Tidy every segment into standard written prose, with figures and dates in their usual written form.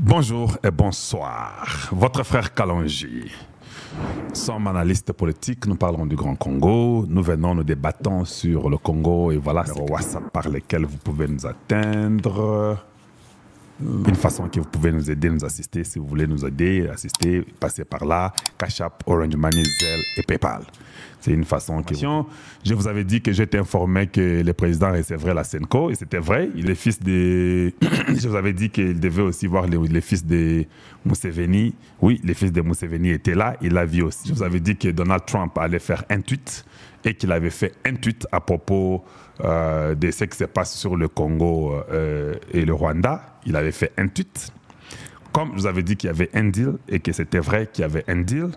Bonjour et bonsoir. Votre frère Kalonji. Nous sommes analystes politiques, nous parlons du Grand Congo. Nous venons, nous débattons sur le Congo et voilà les WhatsApp par lesquels vous pouvez nous atteindre. Une façon que vous pouvez nous aider, nous assister. Si vous voulez nous aider, assister, passez par là. Cash App, Orange Money, Zelle et PayPal. C'est une façon que... Je vous avais dit que j'étais informé que le président recevrait la Senko et c'était vrai. Il est fils de... Je vous avais dit qu'il devait aussi voir les fils de Museveni. Oui, les fils de Museveni étaient là. Il l'a vu aussi. Je vous avais dit que Donald Trump allait faire un tweet et qu'il avait fait un tweet à propos de ce qui se passe sur le Congo et le Rwanda. Il avait fait un tweet. Comme je vous avais dit qu'il y avait un deal et que c'était vrai qu'il y avait un deal.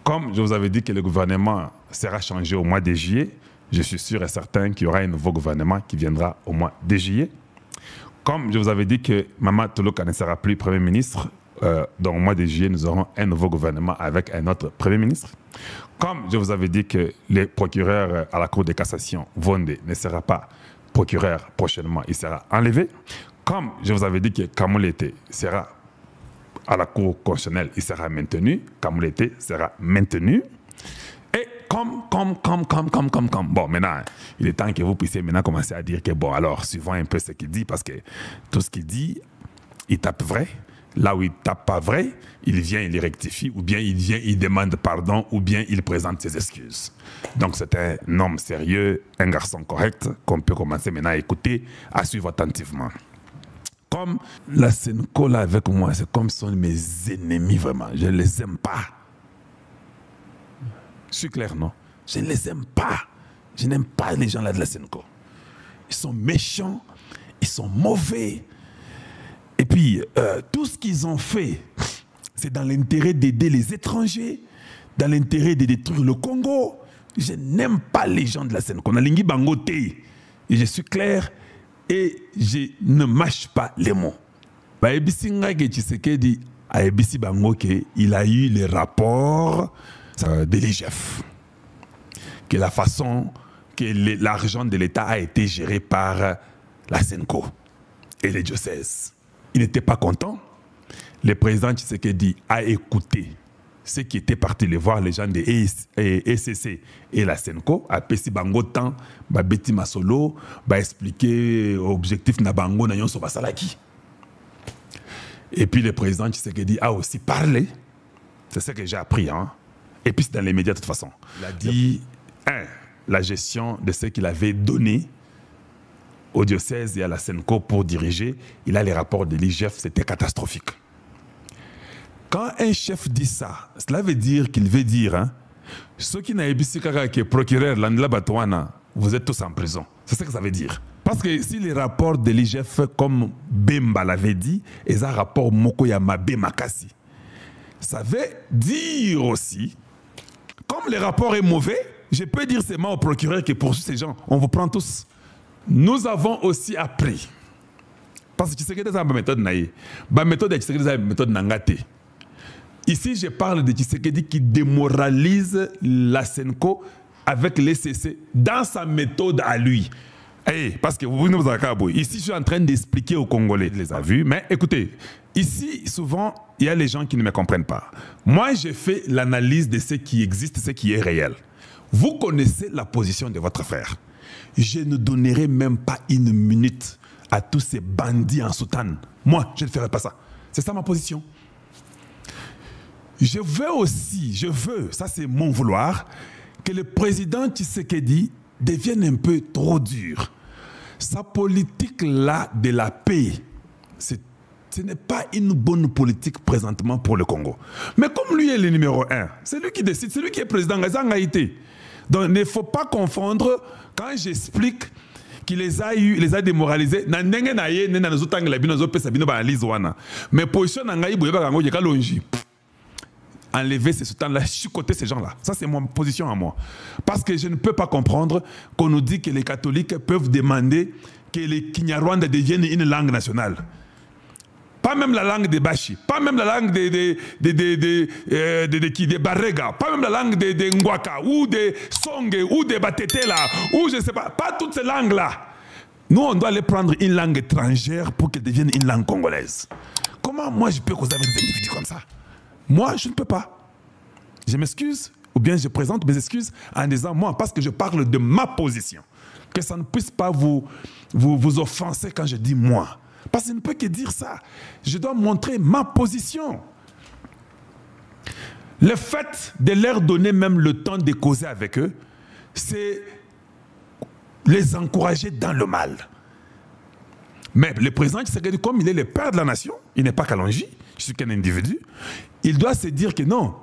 Comme je vous avais dit que le gouvernement sera changé au mois de juillet, je suis sûr et certain qu'il y aura un nouveau gouvernement qui viendra au mois de juillet. Comme je vous avais dit que Mama Toloka ne sera plus Premier ministre, donc au mois de juillet, nous aurons un nouveau gouvernement avec un autre Premier ministre. Comme je vous avais dit que le procureur à la Cour de cassation, Vonde, ne sera pas procureur prochainement, il sera enlevé. Comme je vous avais dit que Kamulete sera à la Cour constitutionnelle, il sera maintenu. Kamulete sera maintenu. Et comme. Bon, maintenant, il est temps que vous puissiez maintenant commencer à dire que, bon, alors, suivant un peu ce qu'il dit, parce que tout ce qu'il dit, il tape vrai. Là où il tape pas vrai, il vient, il rectifie, ou bien il vient, il demande pardon, ou bien il présente ses excuses. Donc c'est un homme sérieux, un garçon correct, qu'on peut commencer maintenant à écouter, à suivre attentivement. Comme la Senko là avec moi, c'est comme sont mes ennemis vraiment. Je ne les aime pas. Je suis clair, non? Je ne les aime pas. Je n'aime pas les gens là de la Senko. Ils sont méchants, ils sont mauvais. Et puis, tout ce qu'ils ont fait, c'est dans l'intérêt d'aider les étrangers, dans l'intérêt de détruire le Congo. Je n'aime pas les gens de la Senko. Et je suis clair et je ne mâche pas les mots. Il a eu les rapports de l'IGF. Que la façon que l'argent de l'État a été géré par la Senko et les diocèses. Il n'était pas content. Le président Tshisekedi a écouté ceux qui étaient partis les voir, les gens de ECC et la Senko, a pessi bango temps, ba beti masolo, ba expliquer objectif na bango na yonso basalaki. Et puis le président Tshisekedi a aussi parlé. C'est ce que j'ai appris, hein. Et puis c'est dans les médias de toute façon. Il a dit, la gestion de ce qu'il avait donné au diocèse et à la Senko pour diriger, il a les rapports de l'IGF, c'était catastrophique. Quand un chef dit ça, cela veut dire qu'il veut dire, hein, ceux qui n'ont pas été procureur, vous êtes tous en prison. C'est ce que ça veut dire. Parce que si les rapports de l'IGF, comme Bemba l'avait dit, et un rapport Mokoyamabe Makasi, ça veut dire aussi, comme le rapport est mauvais, je peux dire seulement au procureur qui poursuit ces gens, on vous prend tous. Nous avons aussi appris, parce que Tshisekedi a une méthode, la méthode de Tshisekedi est une méthode nangate. Ici, je parle de Tshisekedi qui démoralise la Senko avec l'ECC dans sa méthode à lui. Hey, parce que vous nous avez ici, je suis en train d'expliquer aux Congolais, je les ai vus, mais écoutez, ici, souvent, il y a les gens qui ne me comprennent pas. Moi, j'ai fait l'analyse de ce qui existe, ce qui est réel. Vous connaissez la position de votre frère. Je ne donnerai même pas une minute à tous ces bandits en soutane. Moi, je ne ferai pas ça. C'est ça ma position. Je veux, ça c'est mon vouloir, que le président Tshisekedi devienne un peu trop dur. Sa politique là de la paix, ce n'est pas une bonne politique présentement pour le Congo. Mais comme lui est le numéro 1, c'est lui qui décide, c'est lui qui est président. Donc il ne faut pas confondre quand j'explique qu'il les a eu, les a démoralisés. Mais position enlever ces soutanes-là, chicoter ces gens-là. Ça, c'est mon position à moi. Parce que je ne peux pas comprendre qu'on nous dit que les catholiques peuvent demander que les Kinyarwanda deviennent une langue nationale. Pas même la langue des Bashi, pas même la langue des Barrega, pas même la langue des Ngwaka, ou des Songe, ou des Batetela, ou je ne sais pas toutes ces langues-là. Nous, on doit aller prendre une langue étrangère pour qu'elle devienne une langue congolaise. Comment moi je peux causer avec des individus comme ça? Moi, je ne peux pas. Je m'excuse, ou bien je présente mes excuses en disant moi, parce que je parle de ma position. Que ça ne puisse pas vous offenser quand je dis moi. Parce que je ne peux que dire ça. Je dois montrer ma position. Le fait de leur donner même le temps de causer avec eux, c'est les encourager dans le mal. Mais le président Tshisekedi, comme il est le père de la nation, il n'est pas Kalonji, je suis qu'un individu, il doit se dire que non,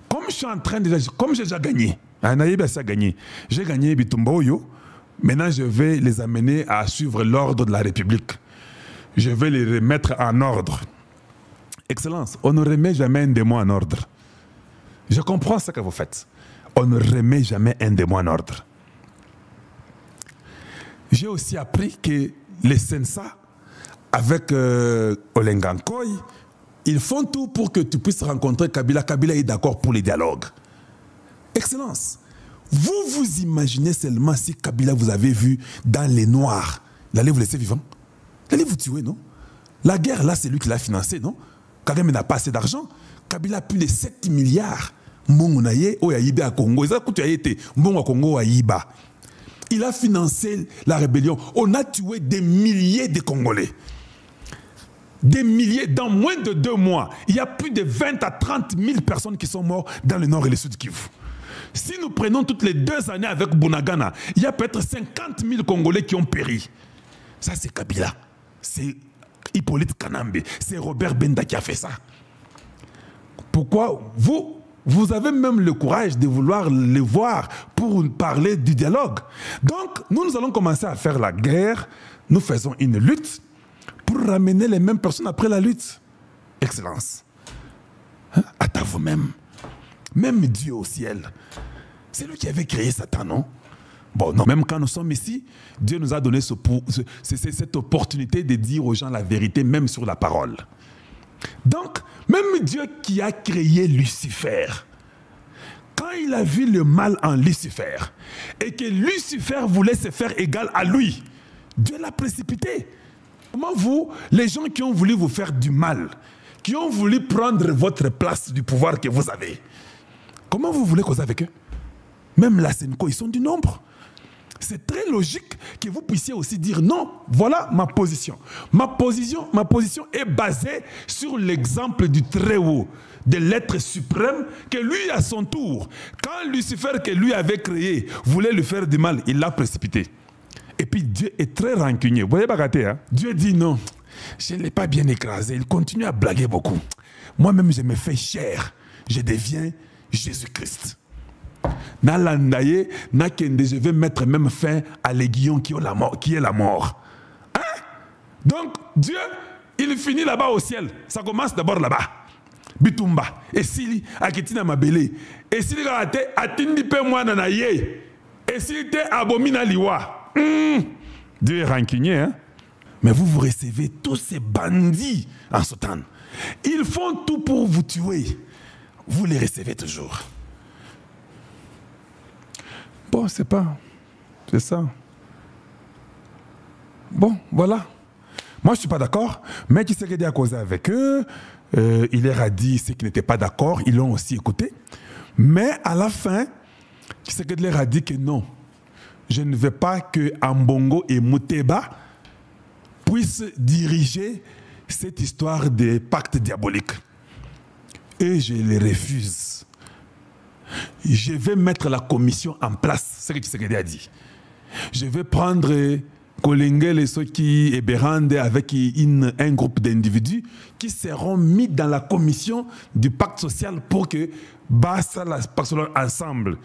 comme je suis en train de... Comme j'ai déjà gagné, j'ai gagné Bitumba Oyo, maintenant je vais les amener à suivre l'ordre de la République. Je vais les remettre en ordre. Excellence, on ne remet jamais un démon en ordre. Je comprends ce que vous faites. On ne remet jamais un démon en ordre. J'ai aussi appris que les Sensa, avec Olengankoy, ils font tout pour que tu puisses rencontrer Kabila. Kabila est d'accord pour les dialogues. Excellence, vous imaginez seulement si Kabila vous avez vu dans les noirs, il allait vous laisser vivant? Il allait vous tuer, non? La guerre, là, c'est lui qui l'a financée, non? Kagame n'a pas assez d'argent. Kabila a plus de 7 milliards. Il a financé la rébellion. On a tué des milliers de Congolais. Des milliers, dans moins de 2 mois. Il y a plus de 20 à 30 000 personnes qui sont mortes dans le nord et le sud Kivu. Si nous prenons toutes les 2 années avec Bunagana, il y a peut-être 50 000 Congolais qui ont péri. Ça, c'est Kabila. C'est Hippolyte Kanambe. C'est Robert Benda qui a fait ça. Pourquoi vous avez même le courage de vouloir les voir pour parler du dialogue. Donc, nous allons commencer à faire la guerre. Nous faisons une lutte pour ramener les mêmes personnes après la lutte. Excellence. Hein? À vous-même. Même Dieu au ciel. C'est lui qui avait créé Satan, non? Bon, non. Même quand nous sommes ici, Dieu nous a donné cette opportunité de dire aux gens la vérité, même sur la parole. Donc, même Dieu qui a créé Lucifer, quand il a vu le mal en Lucifer, et que Lucifer voulait se faire égal à lui, Dieu l'a précipité. Comment vous, les gens qui ont voulu vous faire du mal, qui ont voulu prendre votre place du pouvoir que vous avez, comment vous voulez causer avec eux? Même la Senko, ils sont du nombre. C'est très logique que vous puissiez aussi dire non, voilà ma position. Ma position est basée sur l'exemple du Très-Haut, de l'être suprême, que lui, à son tour, quand Lucifer, que lui avait créé, voulait lui faire du mal, il l'a précipité. Et puis Dieu est très rancunier. Vous voyez, Bagaté, hein? Dieu dit non, je ne l'ai pas bien écrasé. Il continue à blaguer beaucoup. Moi-même, je me fais chair. Je deviens Jésus-Christ. Je vais mettre même fin à l'aiguillon qui est la mort. Hein? Donc, Dieu, il finit là-bas au ciel. Ça commence d'abord là-bas. Bitumba. Et s'il Aketina Mabele. Et s'il a été Atindi Pe Mwana na ye. Et s'il était Abomina Liwa. Dieu est rancunier, hein? Mais vous recevez tous ces bandits en Sotan. Ils font tout pour vous tuer. Vous les recevez toujours. Bon, c'est ça. Bon, voilà. Moi, je ne suis pas d'accord, mais Tshisekedi a causé avec eux. Il leur a dit ceux qui n'étaient pas d'accord, ils l'ont aussi écouté. Mais à la fin, Tshisekedi leur a dit que non, je ne veux pas que Ambongo et Muteba puissent diriger cette histoire des pactes diaboliques. Et je les refuse. Je vais mettre la commission en place, c'est ce que Tshisekedi a dit. Je vais prendre Kolengele, Soki et Berande avec un groupe d'individus qui seront mis dans la commission du pacte social pour que basta la personne ensemble.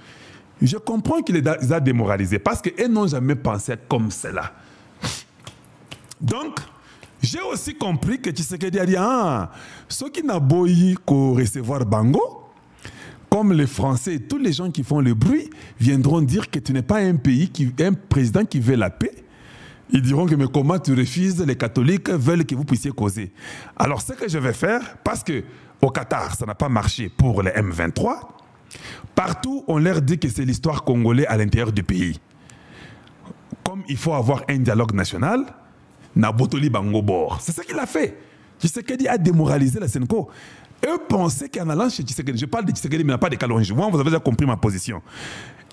Je comprends qu'il les a démoralisés parce qu'ils n'ont jamais pensé comme cela. Donc, j'ai aussi compris que Tshisekedi a dit ceux qui n'ont pas recevoir Bango, comme les Français et tous les gens qui font le bruit viendront dire que tu n'es pas un président qui veut la paix. Ils diront que mais comment tu refuses, les catholiques veulent que vous puissiez causer. Alors ce que je vais faire, parce que au Qatar, ça n'a pas marché pour les M23, partout on leur dit que c'est l'histoire congolaise à l'intérieur du pays. Comme il faut avoir un dialogue national, Nabotoli Bango Bor. C'est ça qu'il a fait. Tshisekedi a démoralisé la Senko. Eux pensaient qu'en allant chez Tshisekedi, je parle de Tshisekedi, mais pas de Kalonji. Moi, vous avez déjà compris ma position.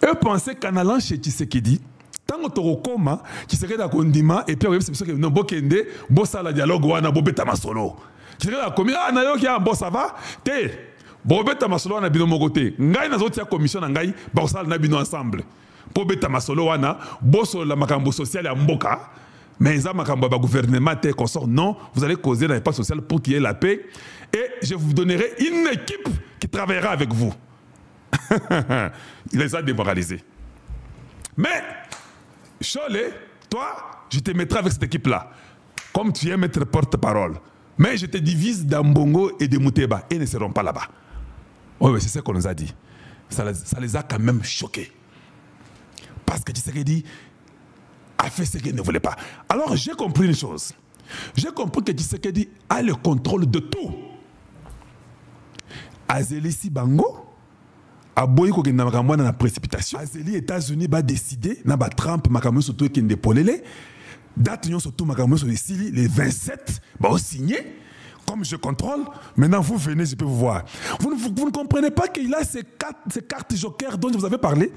Eux pensaient qu'en allant chez Tshisekedi, tant que tu as Tshisekedi a condiment, et puis c'est pour ça que non, Bokende, bossa la dialogue, wana bobeta masolo. Tshisekedi a commis, ah, nayo qui a un boss, ça va? Te, bobeta masolo, wana bino mogote. Ngai na zoti a commission na ngai, bossa na bino ensemble. Bobeta masolo, wana, bosso la makambo social à mboka. Mais ça, le gouvernement consort, non, vous allez causer l'impact social pour qu'il y ait la paix. Et je vous donnerai une équipe qui travaillera avec vous. Il les a démoralisés. Mais, Cholet, toi, je te mettrai avec cette équipe-là. Comme tu es maître porte-parole. Mais je te divise d'Ambongo et de Mouteba. Et ils ne seront pas là-bas. Oui, c'est ce qu'on nous a dit. Ça les a quand même choqués. Parce que Tshisekedi a fait ce qu'il ne voulait pas. Alors j'ai compris une chose. J'ai compris que Tshisekedi a le contrôle de tout. Azeli Sibango a boyi ko kenda makambo na précipitation. Azeli États-Unis va décider na ba Trump makambo surtout kende polele. Date nyon surtout makambo sur les les 27 va signer. Comme je contrôle, maintenant vous venez, je peux vous voir. Vous ne comprenez pas qu'il a ces cartes joker dont je vous avais parlé.